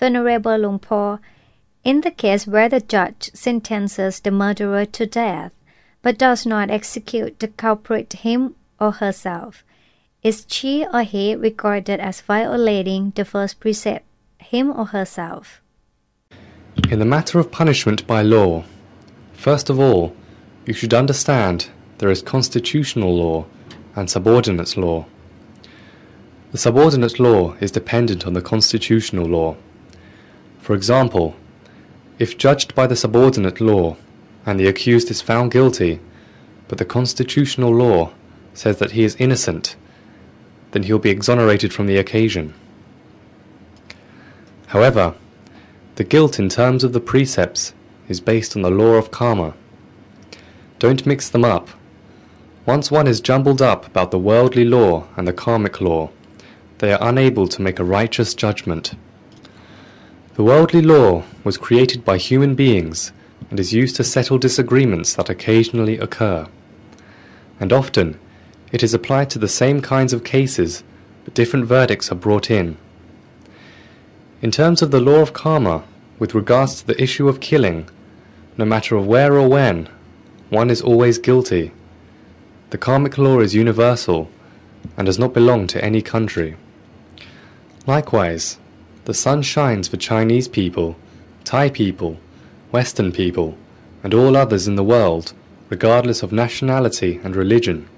Venerable Luang Por, in the case where the judge sentences the murderer to death, but does not execute the culprit him or herself, is she or he regarded as violating the first precept, him or herself? In the matter of punishment by law, first of all, you should understand there is constitutional law and subordinate law. The subordinate law is dependent on the constitutional law. For example, if judged by the subordinate law and the accused is found guilty, but the constitutional law says that he is innocent, then he will be exonerated from the occasion. However, the guilt in terms of the precepts is based on the law of karma. Don't mix them up. Once one is jumbled up about the worldly law and the karmic law, they are unable to make a righteous judgment. The worldly law was created by human beings and is used to settle disagreements that occasionally occur. And often, it is applied to the same kinds of cases, but different verdicts are brought in. In terms of the law of karma, with regards to the issue of killing, no matter of where or when, one is always guilty. The karmic law is universal and does not belong to any country. Likewise, the sun shines for Chinese people, Thai people, Western people, and all others in the world, regardless of nationality and religion.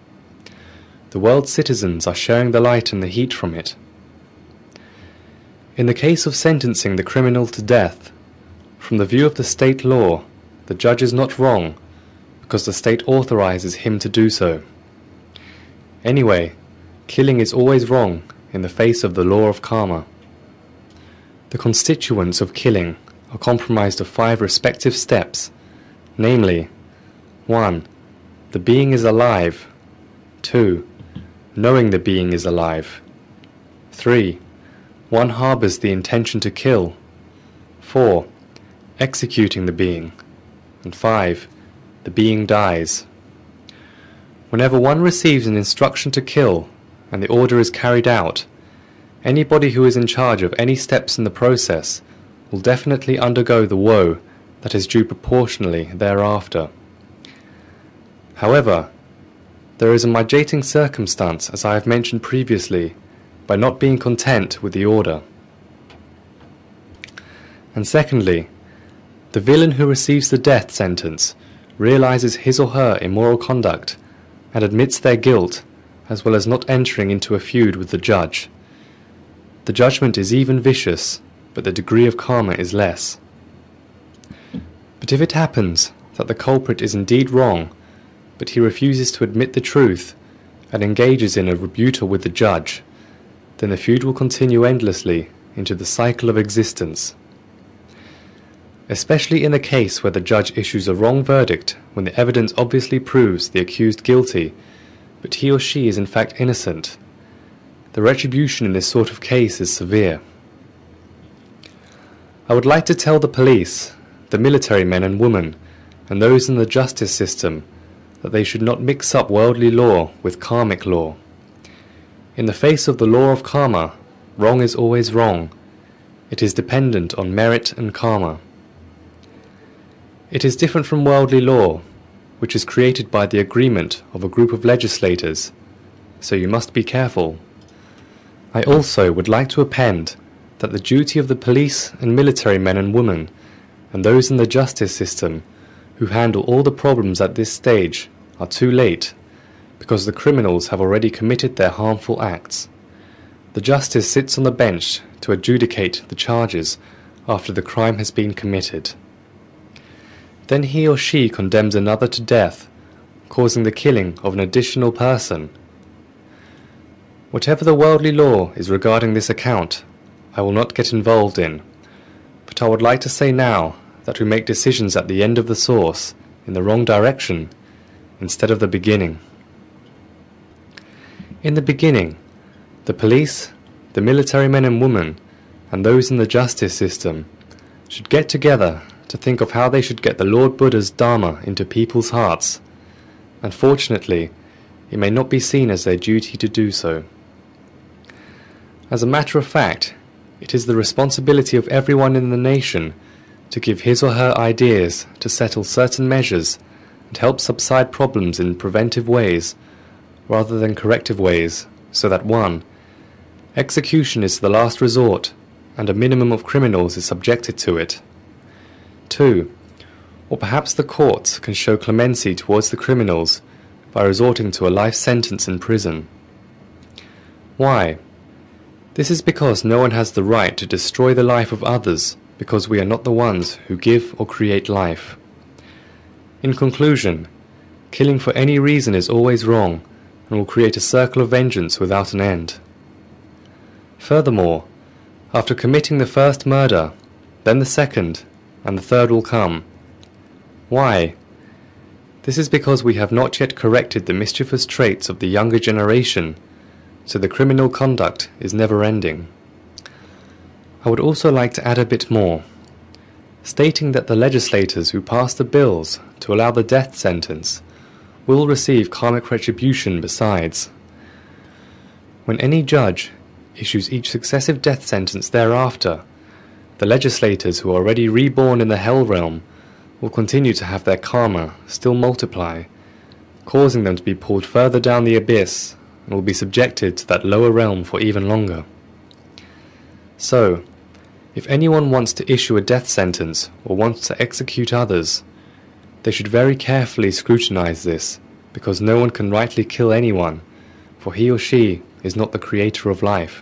The world's citizens are sharing the light and the heat from it. In the case of sentencing the criminal to death, from the view of the state law, the judge is not wrong, because the state authorizes him to do so. Anyway, killing is always wrong in the face of the law of karma. The constituents of killing are comprised of 5 respective steps, namely, 1. The being is alive. 2. Knowing the being is alive. 3. One harbors the intention to kill. 4. Executing the being. And 5. The being dies. Whenever one receives an instruction to kill, and the order is carried out, anybody who is in charge of any steps in the process will definitely undergo the woe that is due proportionally thereafter. However, there is a mitigating circumstance, as I have mentioned previously, by not being content with the order. And secondly, the villain who receives the death sentence realizes his or her immoral conduct and admits their guilt, as well as not entering into a feud with the judge. The judgment is even vicious, but the degree of karma is less. But if it happens that the culprit is indeed wrong, but he refuses to admit the truth and engages in a rebuttal with the judge, then the feud will continue endlessly into the cycle of existence. Especially in the case where the judge issues a wrong verdict when the evidence obviously proves the accused guilty, but he or she is in fact innocent. The retribution in this sort of case is severe. I would like to tell the police, the military men and women, and those in the justice system that they should not mix up worldly law with karmic law. In the face of the law of karma, wrong is always wrong. It is dependent on merit and karma. It is different from worldly law, which is created by the agreement of a group of legislators, so you must be careful. I also would like to append that the duty of the police and military men and women, and those in the justice system who handle all the problems at this stage, are too late, because the criminals have already committed their harmful acts. The justice sits on the bench to adjudicate the charges after the crime has been committed. Then he or she condemns another to death, causing the killing of an additional person. Whatever the worldly law is regarding this account, I will not get involved in, but I would like to say now that we make decisions at the end of the source, in the wrong direction, instead of the beginning. In the beginning, the police, the military men and women, and those in the justice system should get together to think of how they should get the Lord Buddha's Dharma into people's hearts. Unfortunately, it may not be seen as their duty to do so. As a matter of fact, it is the responsibility of everyone in the nation to give his or her ideas to settle certain measures and help subside problems in preventive ways rather than corrective ways, so that 1. Execution is the last resort, and a minimum of criminals is subjected to it. 2. Or perhaps the courts can show clemency towards the criminals by resorting to a life sentence in prison. Why? This is because no one has the right to destroy the life of others, because we are not the ones who give or create life. In conclusion, killing for any reason is always wrong and will create a circle of vengeance without an end. Furthermore, after committing the first murder, then the second, and the third will come. Why? This is because we have not yet corrected the mischievous traits of the younger generation, so the criminal conduct is never-ending. I would also like to add a bit more, stating that the legislators who passed the bills to allow the death sentence will receive karmic retribution besides. When any judge issues each successive death sentence thereafter, the legislators who are already reborn in the hell realm will continue to have their karma still multiply, causing them to be pulled further down the abyss and will be subjected to that lower realm for even longer. So, if anyone wants to issue a death sentence or wants to execute others, they should very carefully scrutinize this, because no one can rightly kill anyone, for he or she is not the creator of life.